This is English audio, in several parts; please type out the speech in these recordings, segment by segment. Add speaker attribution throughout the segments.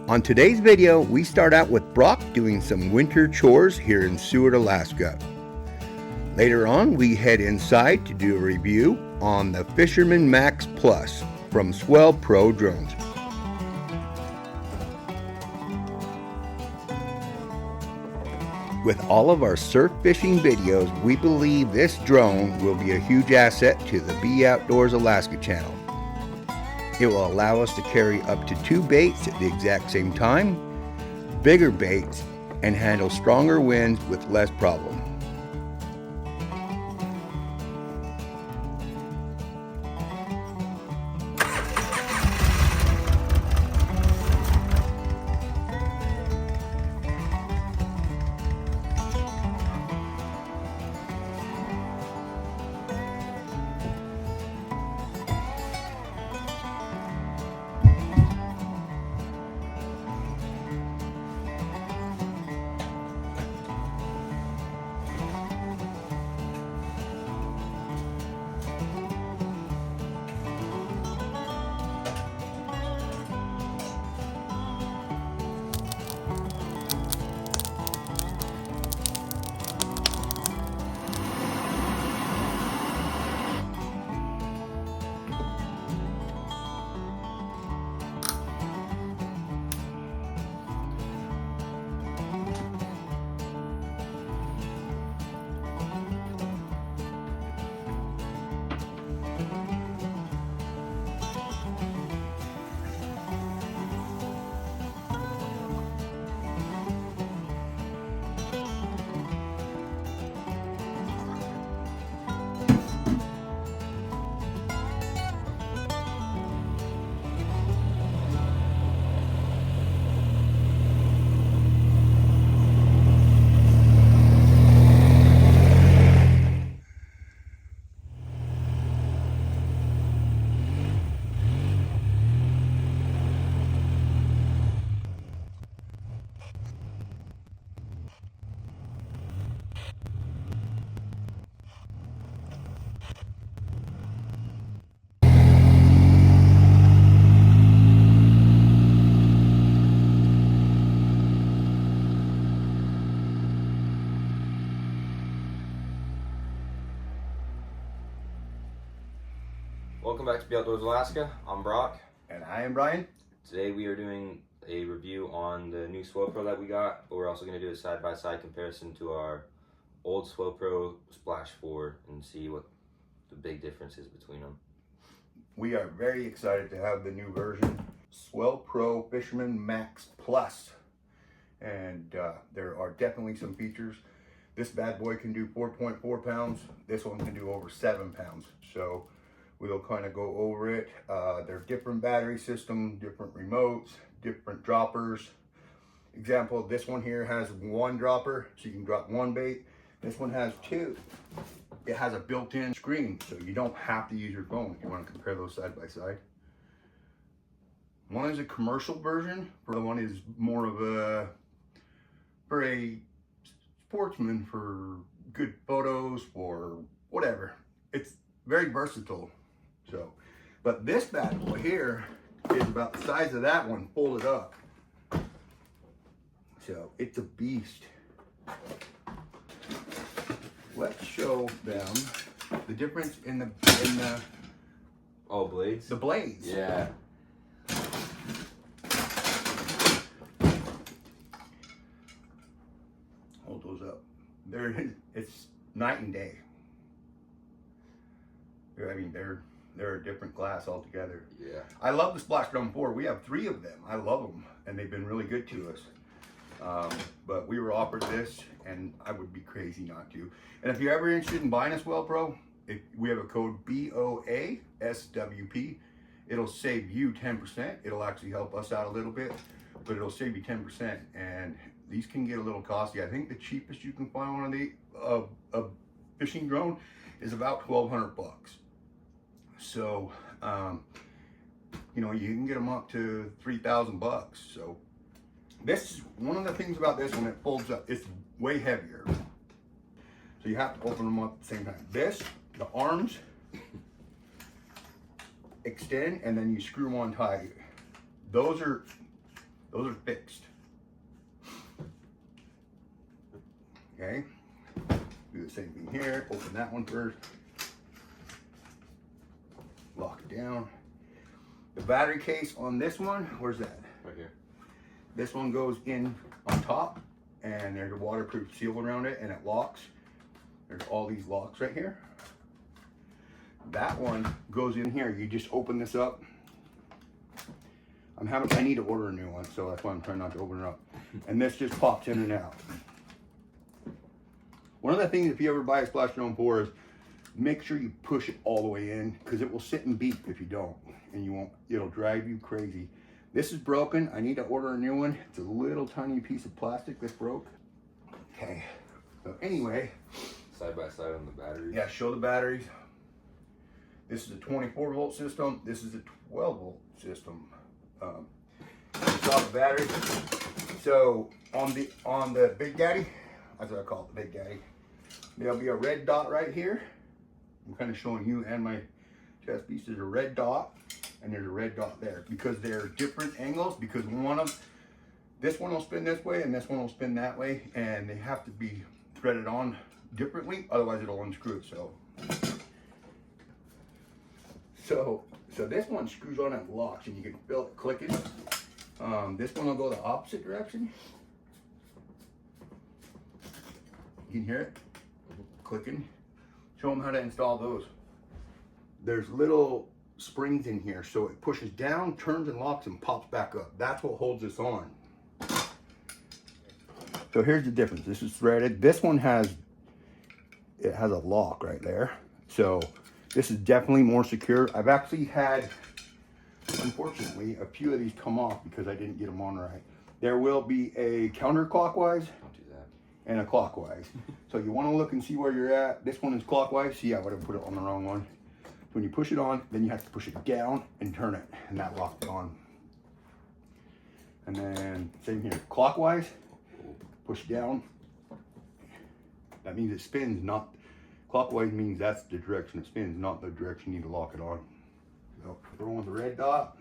Speaker 1: On today's video, we start out with Brock doing some winter chores here in Seward, Alaska. Later on, we head inside to do a review on the Fisherman Max Plus from SwellPro drones. With all of our surf fishing videos, we believe this drone will be a huge asset to the Be Outdoors Alaska channel. It will allow us to carry up to 2 baits at the exact same time, bigger baits, and handle stronger winds with less problem.
Speaker 2: Welcome back to Be Outdoors Alaska. I'm Brock.
Speaker 1: And I am Brian.
Speaker 2: Today we are doing a review on the new SwellPro that we got, but we're also going to do a side-by-side comparison to our old SwellPro Splash 4 and see what the big difference is between them.
Speaker 1: We are very excited to have the new version, SwellPro Fisherman Max Plus. And there are definitely some features. This bad boy can do 4.4 pounds. This one can do over 7 pounds. So we'll kind of go over it. They're different battery system, different remotes, different droppers. Example, this one here has 1 dropper, so you can drop 1 bait. This one has 2. It has a built-in screen, so you don't have to use your phone if you want to compare those side by side. One is a commercial version, the one is more of for a sportsman, for good photos, for whatever. It's very versatile. So, but this bad boy here is about the size of that one folded up. So it's a beast. Let's show them the difference in the
Speaker 2: blades?
Speaker 1: The blades.
Speaker 2: Yeah.
Speaker 1: Hold those up. It's night and day. I mean, they're a different class altogether.
Speaker 2: Yeah.
Speaker 1: I love the Splash Drum 4. We have 3 of them. I love them, and they've been really good to us. But we were offered this, and I would be crazy not to. And if you're ever interested in buying a SwellPro, we have a code BOASWP. It'll save you 10%. It'll actually help us out a little bit, but it'll save you 10%. And these can get a little costly. I think the cheapest you can find one of a fishing drone is about $1,200. So, you know, you can get them up to $3,000. So this, one of the things about this, when it folds up, it's way heavier. So you have to open them up at the same time. This, the arms extend and then you screw them on tight. Those are Those are fixed. Okay, do the same thing here. Open that one first. Lock it down. The battery case on this one, where's that?
Speaker 2: Right here.
Speaker 1: This one goes in on top, and there's a waterproof seal around it, and it locks. There's all these locks right here. That one goes in here. You just open this up. I need to order a new one, so that's why I'm trying not to open it up. And this just pops in and out. One of the things, if you ever buy a splash drone 4, is make sure you push it all the way in, because it will sit and beep if you don't, and you won't. It'll drive you crazy. This is broken. I need to order a new one. It's a little tiny piece of plastic that's broke. Okay. So anyway,
Speaker 2: Side by side on the battery.
Speaker 1: yeah, show the batteries. This is a 24 volt system. This is a 12 volt system. You saw the battery. So on the Big Daddy, that's what I call it, the Big Daddy. There'll be a red dot right here. I'm kind of showing you and my chest piece. There's a red dot, and there's a red dot there, because they're different angles. Because this one will spin this way, and this one will spin that way, and they have to be threaded on differently, otherwise it'll unscrew. So this one screws on and locks, and you can feel it clicking. This one will go the opposite direction. You can hear it clicking. Show them how to install those. There's little springs in here, so it pushes down, turns and locks, and pops back up. That's what holds this on. So here's the difference. This is threaded. This one has a lock right there. So this is definitely more secure. I've actually had, unfortunately, a few of these come off because I didn't get them on right. There will be a counterclockwise and a clockwise. So you want to look and see where you're at. This one is clockwise. See, I would have put it on the wrong one. When you push it on, then you have to push it down and turn it, and that locks it on. And then same here, clockwise, push down. That means it spins, not clockwise means that's the direction it spins, not the direction you need to lock it on. So throw on the red dot.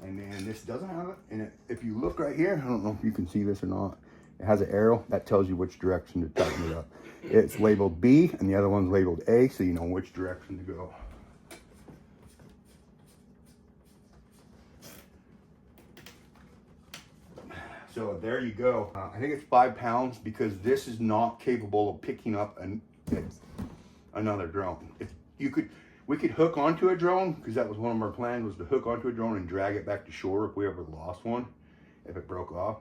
Speaker 1: And then this doesn't have it. And if you look right here, I don't know if you can see this or not. It has an arrow that tells you which direction to tighten it up. It's labeled B, and the other one's labeled A, so you know which direction to go. So there you go. I think it's 5 pounds, because this is not capable of picking up another drone. We could hook onto a drone, because that was one of our plans, was to hook onto a drone and drag it back to shore if we ever lost one, if it broke off.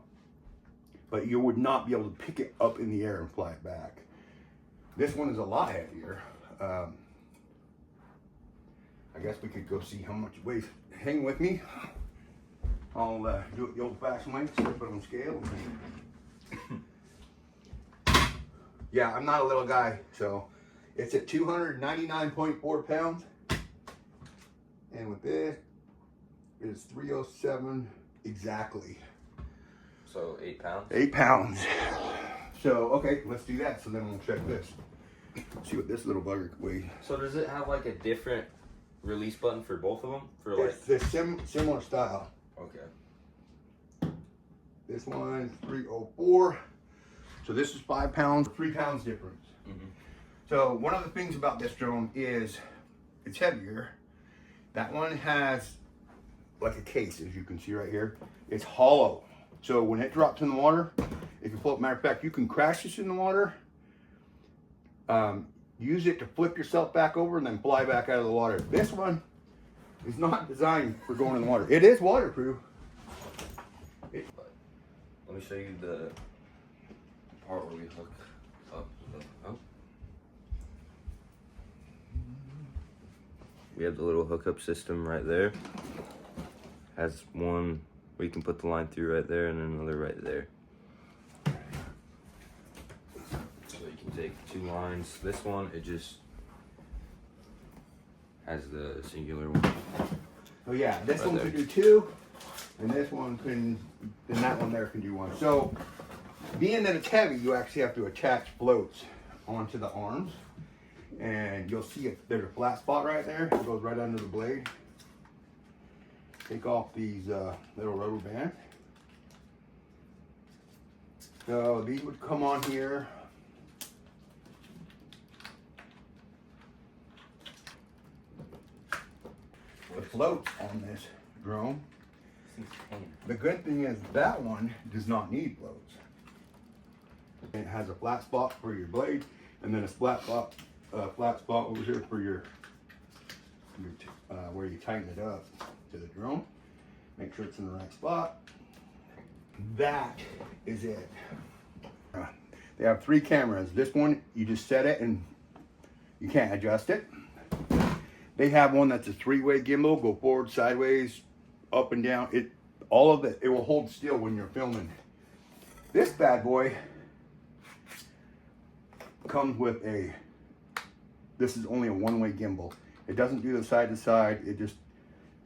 Speaker 1: But you would not be able to pick it up in the air and fly it back. This one is a lot heavier. I guess we could go see how much it weighs. Hang with me. I'll do it the old-fashioned way, slip it on scale. Yeah, I'm not a little guy, so it's at 299.4 pounds. And with this, it's 307 exactly.
Speaker 2: So 8 pounds?
Speaker 1: 8 pounds. So, okay, let's do that. So then we'll check this. See what this little bugger weighs.
Speaker 2: So does it have like a different release button for both of them? For like
Speaker 1: It's the similar style.
Speaker 2: Okay.
Speaker 1: This one, 304. So this is 5 pounds, 3 pounds difference.
Speaker 2: Mm-hmm.
Speaker 1: So one of the things about this drone is it's heavier. That one has like a case, as you can see right here. It's hollow. So when it drops in the water, it can float. Matter of fact, you can crash this in the water, use it to flip yourself back over, and then fly back out of the water. This one is not designed for going in the water. It is waterproof.
Speaker 2: Let me show you the part where we hook up the, oh. We have the little hookup system right there. Has one where you can put the line through right there, and then another right there. So you can take 2 lines. This one, it just has the singular one.
Speaker 1: Oh yeah, this
Speaker 2: Right
Speaker 1: one
Speaker 2: there.
Speaker 1: can do 2, and this one can, and that one there can do 1. So, being that it's heavy, you actually have to attach floats onto the arms. And you'll see if there's a flat spot right there. It goes right under the blade. Take off these little rubber bands. So these would come on here. The float on this drone. The good thing is that one does not need floats. It has a flat spot for your blade, and then a flat spot over here for your where you tighten it up to the drone. Make sure it's in the right spot. That is it. They have 3 cameras. This one, you just set it and you can't adjust it. They have one that's a 3-way gimbal, go forward, sideways, up and down. All of it will hold still when you're filming. This bad boy comes with this is only a 1-way gimbal. It doesn't do the side to side, it just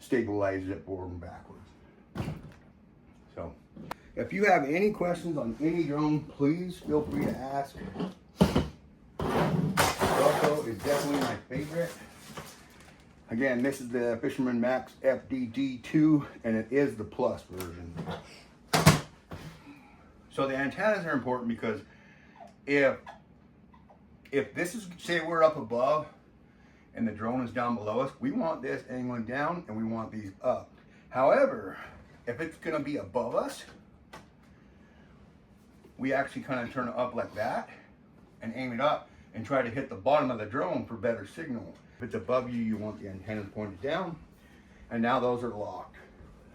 Speaker 1: stabilizes it forward and backwards. So, if you have any questions on any drone, please feel free to ask. SwellPro is definitely my favorite. Again, this is the Fisherman Max FDD2, and it is the Plus version. So the antennas are important because if this is, say we're up above and the drone is down below us, we want this angling down and we want these up. However, if it's gonna be above us, we actually kind of turn it up like that and aim it up and try to hit the bottom of the drone for better signal. If it's above you, you want the antennas pointed down, and now those are locked.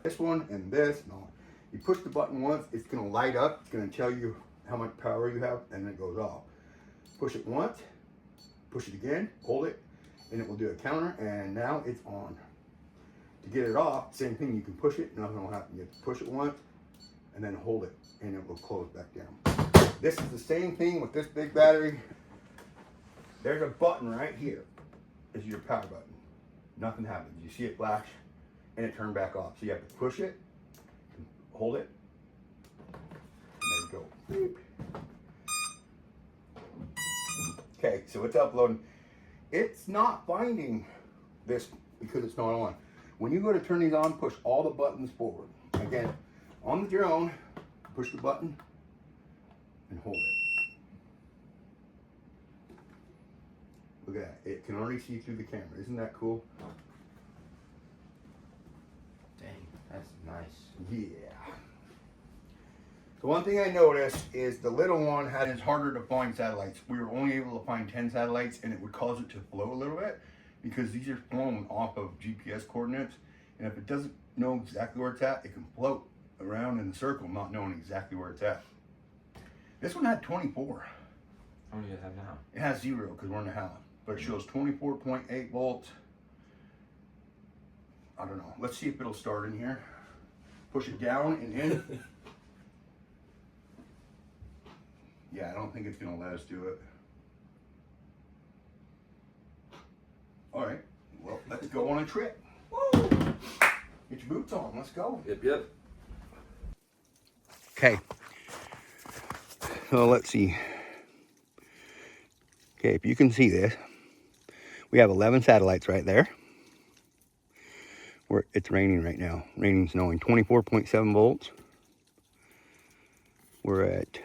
Speaker 1: This one and this, no. You push the button once, it's gonna light up, it's gonna tell you how much power you have, and it goes off. Push it once, push it again, hold it, and it will do a counter, and now it's on. To get it off, same thing, you can push it, nothing will happen. You have to push it once, and then hold it, and it will close back down. This is the same thing with this big battery. There's a button right here. This is your power button. Nothing happens. You see it flash, and it turned back off. So you have to push it, hold it, and then go. Beep. Okay, so it's uploading. It's not finding this because it's not on. When you go to turn these on, push all the buttons forward. Again, on the drone, push the button and hold it. Look at that. It can already see through the camera. Isn't that cool?
Speaker 2: Dang, that's nice.
Speaker 1: Yeah. The one thing I noticed is the little one is harder to find satellites. We were only able to find 10 satellites, and it would cause it to float a little bit because these are flown off of GPS coordinates. And if it doesn't know exactly where it's at, it can float around in the circle, not knowing exactly where it's at. This one had 24.
Speaker 2: How many do you have now?
Speaker 1: It has 0 because we're in the Halibut, but it shows 24.8 volts. I don't know. Let's see if it'll start in here. Push it down and in. Yeah, I don't think it's gonna let us do it. All right, well, let's go on a trip. Woo! Get your boots on, let's go.
Speaker 2: Yep.
Speaker 1: Okay, so let's see. Okay, if you can see this, we have 11 satellites right there. It's raining right now. Raining, snowing, 24.7 volts. We're at,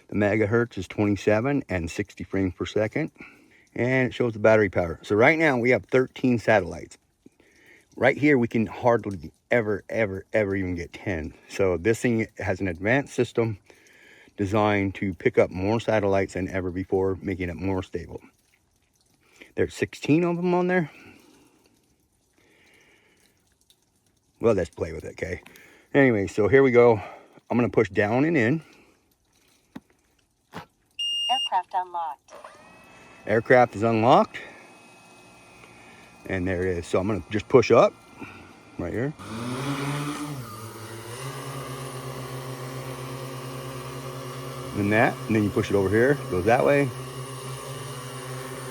Speaker 1: the megahertz is 27 and 60 frames per second. And it shows the battery power. So right now we have 13 satellites. Right here we can hardly ever even get 10. So this thing has an advanced system designed to pick up more satellites than ever before, making it more stable. There's 16 of them on there. Well, let's play with it, okay? Anyway, so here we go. I'm gonna push down and in.
Speaker 3: Aircraft unlocked.
Speaker 1: Aircraft is unlocked. And there it is. So I'm gonna just push up right here. And then you push it over here, goes that way,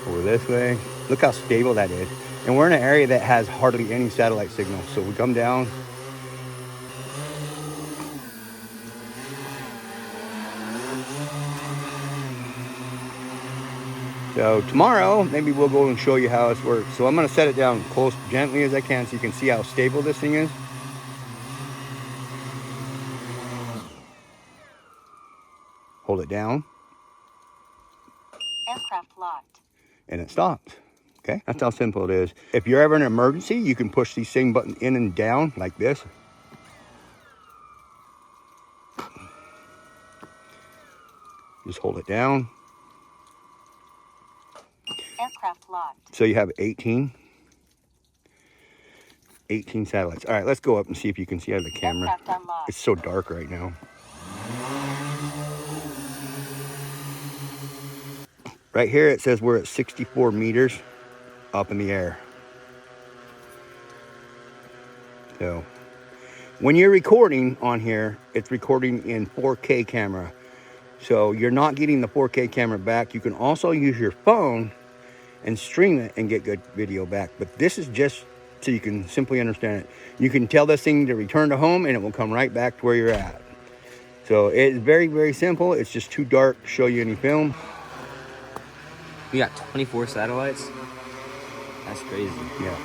Speaker 1: over this way. Look how stable that is. And we're in an area that has hardly any satellite signal. So we come down. So tomorrow, maybe we'll go and show you how this works. So I'm going to set it down close, gently as I can, so you can see how stable this thing is. Hold it down.
Speaker 3: Aircraft locked.
Speaker 1: And it stops. Okay, that's how simple it is. If you're ever in an emergency, you can push these same buttons in and down like this. Just hold it down.
Speaker 3: Aircraft locked.
Speaker 1: So you have 18 satellites. All right, let's go up and see if you can see out of the camera.
Speaker 3: Aircraft unlocked.
Speaker 1: It's so dark right now. Right here it says we're at 64 meters up in the air. So when you're recording on here, it's recording in 4K camera. So you're not getting the 4K camera back. You can also use your phone and stream it and get good video back. But this is just so you can simply understand it. You can tell this thing to return to home and it will come right back to where you're at. So it's very, very simple. It's just too dark to show you any film.
Speaker 2: We got 24 satellites. That's crazy.
Speaker 1: Yeah.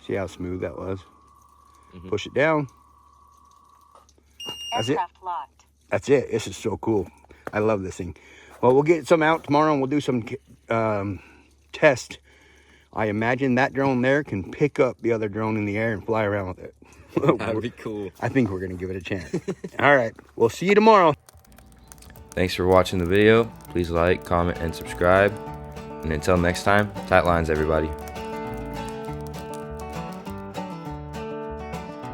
Speaker 1: See how smooth that was?
Speaker 2: Mm-hmm.
Speaker 1: Push it down. That's it.
Speaker 3: Aircraft locked.
Speaker 1: That's it. This is so cool. I love this thing. Well, we'll get some out tomorrow and we'll do some test. I imagine that drone there can pick up the other drone in the air and fly around with it.
Speaker 2: That'd be cool.
Speaker 1: I think we're going to give it a chance. All right. We'll see you tomorrow.
Speaker 2: Thanks for watching the video. Please like, comment, and subscribe. And until next time, tight lines, everybody.